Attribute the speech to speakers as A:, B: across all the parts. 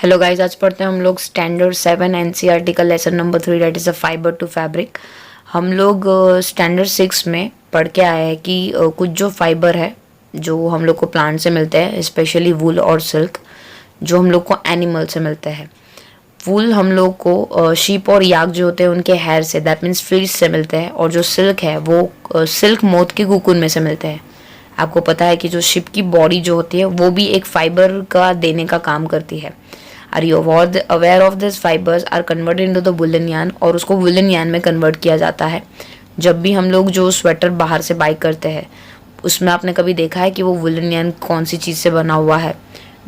A: Hello guys, आज पढ़ते हैं हम लोग स्टैंडर्ड 7 एनसीईआरटी का lesson number 3 that is a fibre to fabric. हम लोग स्टैंडर्ड 6 में पढ़ के आए हैं कि कुछ जो फाइबर है जो हम लोग को प्लांट से मिलते हैं, स्पेशली वूल और सिल्क, जो हम लोग को एनिमल से मिलते हैं। वूल हम लोग को शीप और याक जो होते हैं उनके हेयर से, दैट मीन्स फ्लीस से मिलते हैं, और जो सिल्क है वो सिल्क मोथ के कुकुन में से मिलते हैं। आपको पता है कि जो शिप की बॉडी जो होती है वो भी एक फाइबर का देने का काम करती है। Are you aware of this fibres are converted into the woollen yarn, और उसको वुलन यार्न में कन्वर्ट किया जाता है। जब भी हम लोग जो स्वेटर बाहर से बाई करते हैं उसमें आपने कभी देखा है कि वो वुलन यार्न कौन सी चीज़ से बना हुआ है?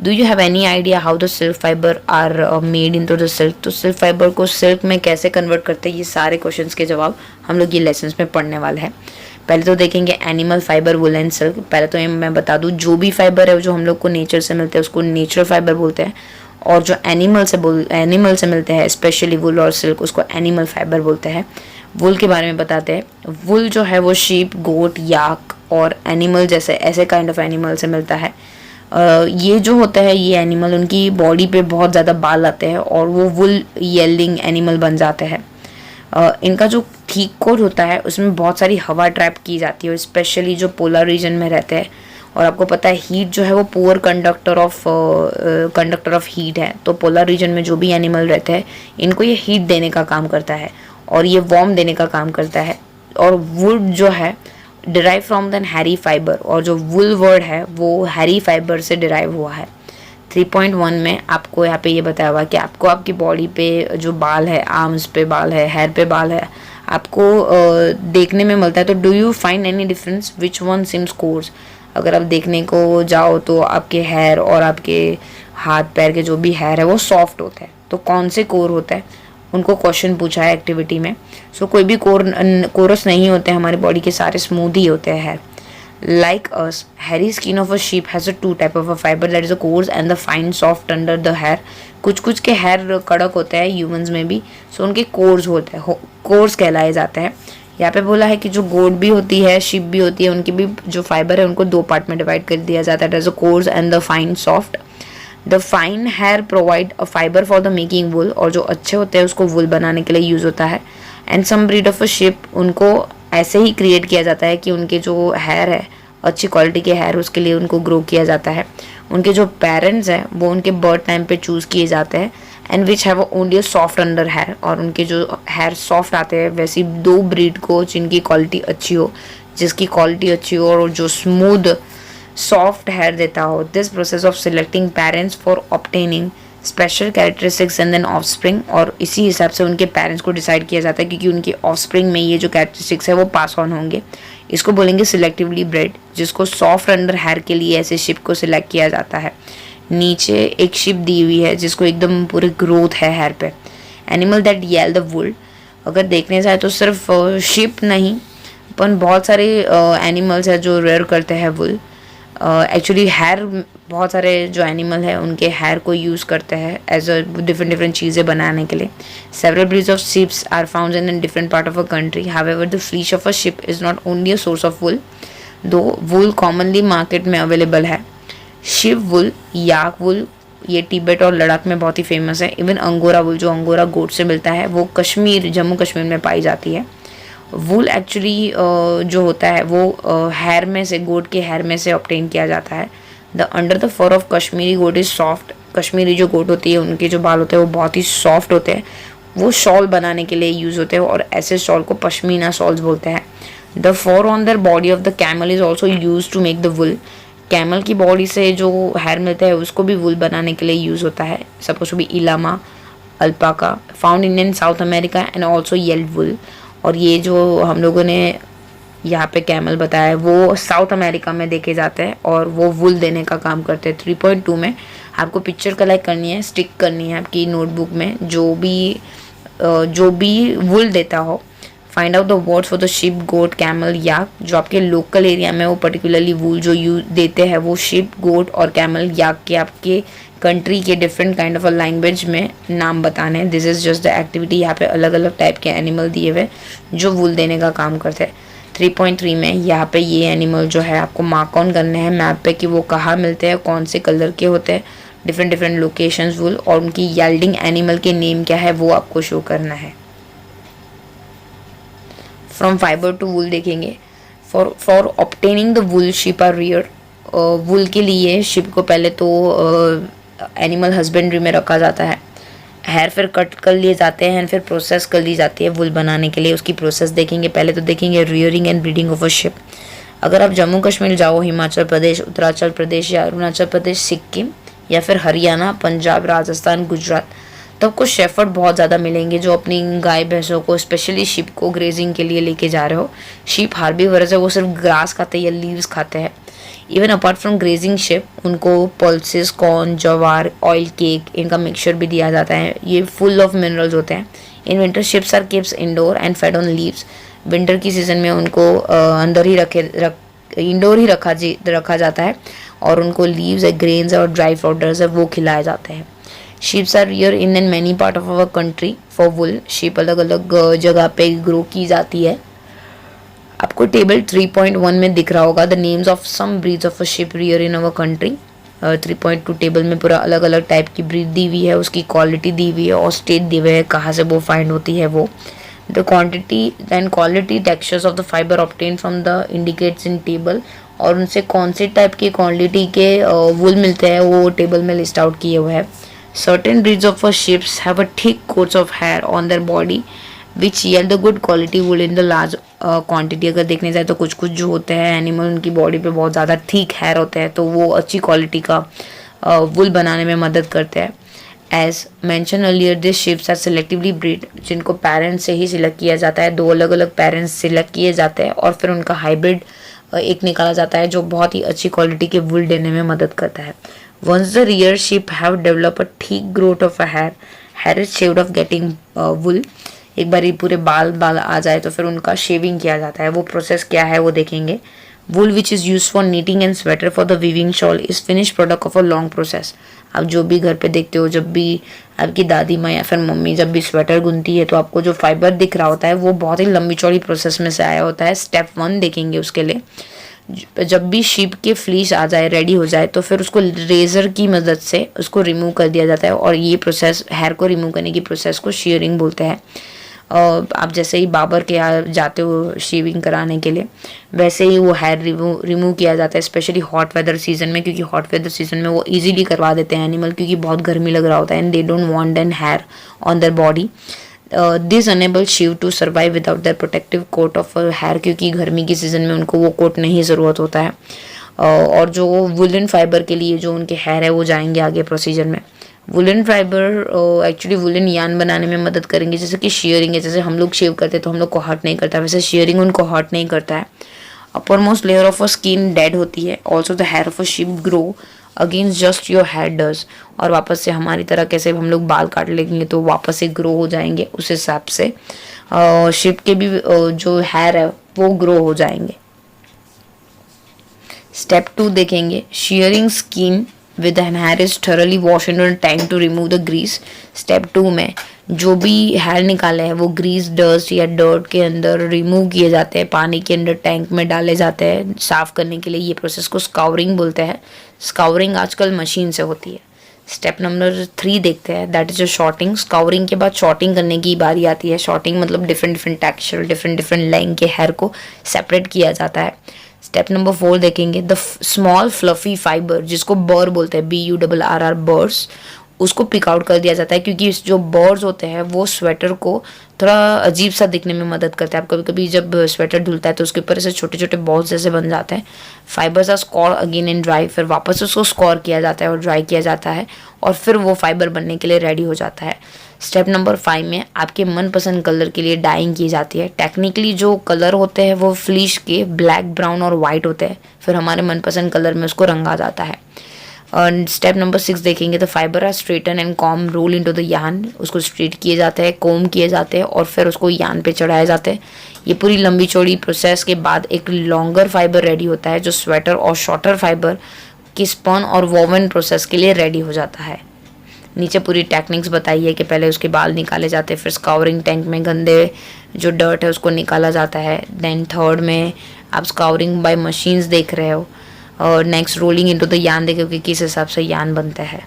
A: Do you have any idea how the silk fibre are made into the silk? तो सिल्क फाइबर को सिल्क में कैसे कन्वर्ट करते हैं, ये सारे क्वेश्चंस के जवाब हम लोग ये लेसन्स में पढ़ने वाले हैं। पहले तो देखेंगे animal fibre, wool and silk. पहले तो ये मैं बता दूं, जो भी फाइबर है जो हम लोग को नेचर से मिलते हैं उसको नेचुरल फाइबर बोलते हैं, और जो एनिमल से मिलते हैं स्पेशली वुल और सिल्क उसको एनिमल फाइबर बोलते हैं। वुल के बारे में बताते हैं। वुल जो है वो शीप, गोट, याक और एनिमल जैसे ऐसे काइंड ऑफ एनिमल से मिलता है। ये जो होता है ये एनिमल, उनकी बॉडी पे बहुत ज़्यादा बाल आते हैं और वो वुल येल्डिंग एनिमल बन जाते हैं। इनका जो थीक कोट होता है उसमें बहुत सारी हवा ट्रैप की जाती है, स्पेशली जो पोलर रीजन में रहते हैं। और आपको पता है हीट जो है वो पुअर कंडक्टर ऑफ हीट है, तो पोलर रीजन में जो भी एनिमल रहते हैं इनको ये हीट देने का काम करता है और ये वार्म देने का काम करता है। और वुड जो है derive from than hairy fibre, और जो वुल वर्ड है वो हैरी फाइबर से डिराइव हुआ है। 3.1 में आपको यहाँ पे ये बताया हुआ कि आपको आपकी बॉडी पे जो बाल है, आर्म्स पे बाल है, हेयर पे बाल है, आपको देखने में मिलता है। तो do you find any difference which one seems coarse? अगर आप देखने को जाओ तो आपके हेयर और आपके हाथ पैर के जो भी हेयर है वो सॉफ्ट होता है, तो कौन से कोर होता है उनको क्वेश्चन पूछा है एक्टिविटी में। सो कोई भी कोरस नहीं होते हैं, हमारी बॉडी के सारे स्मूथ ही होते हैं hair. Like us, hairy skin of a sheep has a two type of a fiber, that is the coarse and the fine soft under the hair. कुछ के हेयर कड़क होते हैं ह्यूमंस में भी, सो उनके कोर्स होते हैं, कोर्स कहलाए जाते हैं। यहाँ पे बोला है कि जो गोट भी होती है, शिप भी होती है, उनकी भी जो फाइबर है उनको दो पार्ट में डिवाइड कर दिया जाता है, that is the coarse and the fine soft. The fine hair provide a fibre for the making wool, और जो अच्छे होते हैं उसको वुल बनाने के लिए यूज़ होता है। And some breed of a sheep, उनको ऐसे ही क्रिएट किया जाता है कि उनके जो हेयर है अच्छी क्वालिटी के हेयर, उसके लिए उनको ग्रो किया जाता है। उनके जो पेरेंट्स हैं वो उनके बर्थ टाइम पे चूज़ किए जाते हैं, and which have only soft under hair, और उनके जो हेयर सॉफ्ट आते हैं वैसी दो ब्रीड को जिनकी क्वालिटी अच्छी हो, जिसकी क्वालिटी अच्छी हो और जो स्मूथ सॉफ्ट हेयर देता हो। This process of selecting parents for obtaining special characteristics and then offspring, और इसी हिसाब से उनके पेरेंट्स को डिसाइड किया जाता है क्योंकि उनके ऑफस्प्रिंग में ये जो कैरेक्टरिस्टिक्स है वो पास ऑन होंगे। इसको बोलेंगे सिलेक्टिवली ब्रेड, जिसको सॉफ्ट अंडर हेयर के लिए ऐसे शिप को सिलेक्ट किया जाता है। नीचे एक शिप दी हुई है जिसको एकदम पूरी ग्रोथ है हेयर पे। Animal that yield the wool, अगर देखने जाए तो सिर्फ शिप नहीं पर बहुत सारे एनिमल्स है जो रेयर करते हैं वुल। एक्चुअली हेयर, बहुत सारे जो एनिमल है उनके हेयर को यूज़ करते हैं एज अ डिफरेंट चीज़ें बनाने के लिए। Several breeds of sheep are found in different part of a country, however the fleece of a sheep is not only a source of wool, दो वुल कॉमनली मार्केट में available है। Sheep wool, yak wool, ये तिब्बत और लद्दाख में बहुत ही famous है। Even angora wool जो अंगोरा गोट से मिलता है वो कश्मीर, जम्मू कश्मीर में पाई जाती है। वुल एक्चुअली जो होता है वो हेयर में से, गोट के हेयर में से ऑब्टेन किया जाता है। The under the fur of Kashmiri goat is soft, Kashmiri जो गोट होती है उनके जो बाल होते हैं वो बहुत ही सॉफ्ट होते हैं, वो शॉल बनाने के लिए यूज़ होते हैं और ऐसे शॉल को पश्मीना शॉल्स बोलते हैं। The fur on their body of the camel is also use to make the wool, camel की बॉडी से जो हेयर मिलता है उसको भी वुल बनाने के लिए यूज़ होता है। Suppose to be llama, alpaca, found in South America and also yield wool, और ये जो हम लोगों ने यहाँ पे कैमल बताया है वो साउथ अमेरिका में देखे जाते हैं और वो वुल देने का काम करते हैं। 3.2 में आपको पिक्चर कलेक्ट करनी है, स्टिक करनी है आपकी नोटबुक में, जो भी वुल देता हो। Find out the words for the sheep, goat, camel, yak. जो आपके लोकल एरिया में वो पर्टिकुलरली वुल जो यूज देते हैं वो शिप, गोट और कैमल, याक के आपके कंट्री के different kind of a language में नाम बताने हैं। This is just the activity. यहाँ पे अलग अलग टाइप के एनिमल दिए हुए जो वुल देने का काम करते हैं। 3.3 में यहाँ पे ये एनिमल जो है आपको मार्क ऑन करने हैं मैप पे कि वो कहाँ मिलते हैं, कौन से कलर के होते हैं। डिफरेंट डिफरेंट लोकेशंस वुल, और उनकी येल्डिंग एनिमल के नेम क्या है वो आपको शो करना है। फ्रॉम फाइबर टू वुल देखेंगे। For obtaining the wool sheep are reared. Wool के लिए शिप को पहले तो एनिमल हस्बेंड्री में रखा जाता है, हेयर फिर कट कर लिए जाते हैं, फिर प्रोसेस कर ली जाती है वुल बनाने के लिए। उसकी प्रोसेस देखेंगे। पहले तो देखेंगे rearing and breeding of a ship. अगर आप जम्मू कश्मीर जाओ, हिमाचल प्रदेश, उत्तराखंड प्रदेश या अरुणाचल प्रदेश, सिक्किम या फिर हरियाणा, पंजाब, राजस्थान, गुजरात, तब को शेफर्ड बहुत ज़्यादा मिलेंगे जो अपनी गाय भैंसों को, स्पेशली शीप को ग्रेजिंग के लिए लेके जा रहे हो। शीप हार्बीवरस है, वो सिर्फ ग्रास खाते हैं या लीव्स खाते हैं। Even apart from grazing ship, उनको पल्सेस, कॉर्न, जवार, ऑयल केक, इनका मिक्सचर भी दिया जाता है। ये फुल ऑफ मिनरल्स होते हैं। In winter sheeps are keeps indoor and fed on leaves. Winter की सीज़न में उनको अंदर ही इंडोर ही रखा जाता है और उनको लीव्स है, ग्रेन्स है और ड्राई पाउडर्स है वो खिलाए जाते हैं। Sheeps are rear in and many part of our country for wool. Sheep अलग अलग जगह पे ग्रो की जाती है। आपको टेबल 3.1 में दिख रहा होगा the names of some breeds of a sheep rear in our country. 3.2 table में पूरा अलग अलग टाइप की ब्रीड दी हुई है, उसकी क्वालिटी दी हुई है और स्टेट दी हुई है कहाँ से वो फाइंड होती है वो। The quantity and quality textures of the fibre obtain from the indicates in table, और उनसे कौन से टाइप की क्वांटिटी के वुल मिलते हैं वो टेबल में लिस्ट आउट किए हुए हैं। Certain breeds of ships have a thick coats of hair on their body which yield the good quality wool in the large quantity। अगर देखने जाए तो कुछ कुछ जो होते हैं एनिमल, उनकी बॉडी पे बहुत ज़्यादा थिक हेयर होते हैं तो वो अच्छी क्वालिटी का वुल बनाने में मदद करते हैं। As mention earlier, this sheeps are selectively breed, जिनको पेरेंट्स से ही सिलेक्ट किया जाता है। 2 अलग अलग पेरेंट्स सिलेक्ट किए जाते हैं और फिर उनका हाइब्रिड एक निकाला जाता है जो बहुत ही अच्छी क्वालिटी के वुल देने में मदद करता है। Once the rear sheep have developed a thick growth of a hair is shaved off getting wool। एक बार ये पूरे बाल आ जाए तो फिर उनका शेविंग किया जाता है। वो प्रोसेस क्या है वो देखेंगे। Wool which is used for knitting and sweater for the weaving shawl is finished product of a long process। आप जो भी घर पे देखते हो, जब भी आपकी दादी माँ या फिर मम्मी जब भी स्वेटर बुनती है तो आपको जो फाइबर दिख रहा होता है वो बहुत ही लंबी चौड़ी प्रोसेस में से आया होता है। स्टेप 1 देखेंगे उसके लिए। जब भी शीप के फ्लीस आ जाए, रेडी हो जाए, तो फिर उसको रेज़र की मदद से उसको रिमूव कर दिया जाता है और ये प्रोसेस, हेयर को रिमूव करने की प्रोसेस को शेयरिंग बोलते हैं। आप जैसे ही बाबर के यहाँ जाते हो शेविंग कराने के लिए, वैसे ही वो हेयर रिमूव किया जाता है, स्पेशली हॉट वेदर सीजन में, क्योंकि हॉट वेदर सीजन में वो इजीली करवा देते हैं एनिमल, क्योंकि बहुत गर्मी लग रहा होता है and they don't want an hair on their body. This enable sheep to survive without their protective coat of hair, क्योंकि गर्मी की सीज़न में उनको वो कोट नहीं ज़रूरत होता है। और जो वुलन फाइबर के लिए जो उनके हेयर है वो जाएंगे आगे प्रोसीजर में। वुलन फाइबर एक्चुअली वुलन यान बनाने में मदद करेंगे, जैसे कि शेयरिंग है, जैसे हम लोग शेव करते हैं तो हम लोग को हर्ट नहीं करता, वैसे शेयरिंग उनको हर्ट नहीं करता है। Uppermost layer of a skin dead होती है। Also the hair of a sheep grow against just your hair does, और वापस से हमारी तरह कैसे हम लोग बाल काट लेंगे तो वापस से ग्रो हो जाएंगे, उस हिसाब से शिप के भी जो हेयर है वो ग्रो हो जाएंगे। स्टेप 2 देखेंगे। Shearing skin with an hair is thoroughly wash in tank to remove the grease. Step 2 में जो भी हेयर निकाले हैं वो ग्रीस, डस्ट या डर्ट के अंदर रिमूव किए जाते हैं, पानी के अंदर टैंक में डाले जाते हैं साफ करने के लिए। ये प्रोसेस को स्काउरिंग बोलते हैं। स्काउरिंग आजकल मशीन से होती है। स्टेप नंबर 3 देखते हैं, that is a shorting. Scouring के बाद शॉर्टिंग करने की बारी आती है। शॉर्टिंग मतलब different different texture, different different length के हेयर को सेपरेट किया जाता है। स्टेप नंबर 4 देखेंगे। द स्मॉल फ्लफी फाइबर, जिसको बर बोलते हैं, BURR बर्ड्स, उसको पिक आउट कर दिया जाता है, क्योंकि जो बर्ड्स होते हैं वो स्वेटर को थोड़ा अजीब सा दिखने में मदद करते हैं। आप कभी कभी जब स्वेटर धुलता है तो उसके ऊपर ऐसे छोटे छोटे बॉल्स जैसे बन जाते हैं। Fibres are scour again in dry, फिर वापस उसको स्कोर किया जाता है और ड्राई किया जाता है और फिर वो फाइबर बनने के लिए रेडी हो जाता है। स्टेप नंबर 5 में आपके मनपसंद कलर के लिए डाइंग की जाती है। टेक्निकली जो कलर होते हैं वो फ्लीश के ब्लैक, ब्राउन और वाइट होते हैं, फिर हमारे मनपसंद कलर में उसको रंगा जाता है। और स्टेप नंबर 6 देखेंगे। The fibre are straighten and comb roll into the yarn. उसको स्ट्रेट किए जाते हैं, कोम किए जाते हैं और फिर उसको यान पे चढ़ाए जाते हैं। ये पूरी लंबी चौड़ी प्रोसेस के बाद एक लॉन्गर फाइबर रेडी होता है जो स्वेटर और शॉर्टर फाइबर की स्पन और वोवन प्रोसेस के लिए रेडी हो जाता है। नीचे पूरी टेक्निक्स बताई है कि पहले उसके बाल निकाले जाते हैं, फिर स्काउरिंग टैंक में गंदे जो डर्ट है उसको निकाला जाता है। देन थर्ड में आप स्काउरिंग बाय मशीन्स देख रहे हो और नेक्स्ट रोलिंग इनटू द यान देखो कि किस हिसाब से यान बनता है।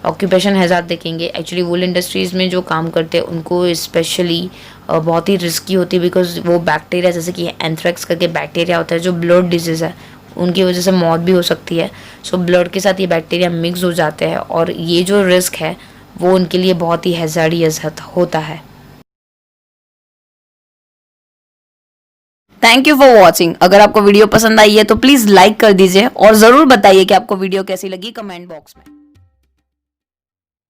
A: ऑक्यूपेशन हैज़ार्ड देखेंगे। एक्चुअली वूल इंडस्ट्रीज़ में जो काम करते हैं उनको स्पेशली बहुत ही रिस्की होती है, बिकॉज वो बैक्टीरिया, जैसे कि एंथ्रेक्स करके बैक्टीरिया होता है जो ब्लड डिजीज़ है, उनकी वजह से मौत भी हो सकती है। सो ब्लड के साथ ये बैक्टीरिया मिक्स हो जाते हैं और ये जो रिस्क है वो उनके लिए बहुत ही हैज़ार्डियस होता है। Thank you for watching. अगर आपको वीडियो पसंद आई है तो प्लीज़ लाइक कर दीजिए और ज़रूर बताइए कि आपको वीडियो कैसी लगी कमेंट बॉक्स में।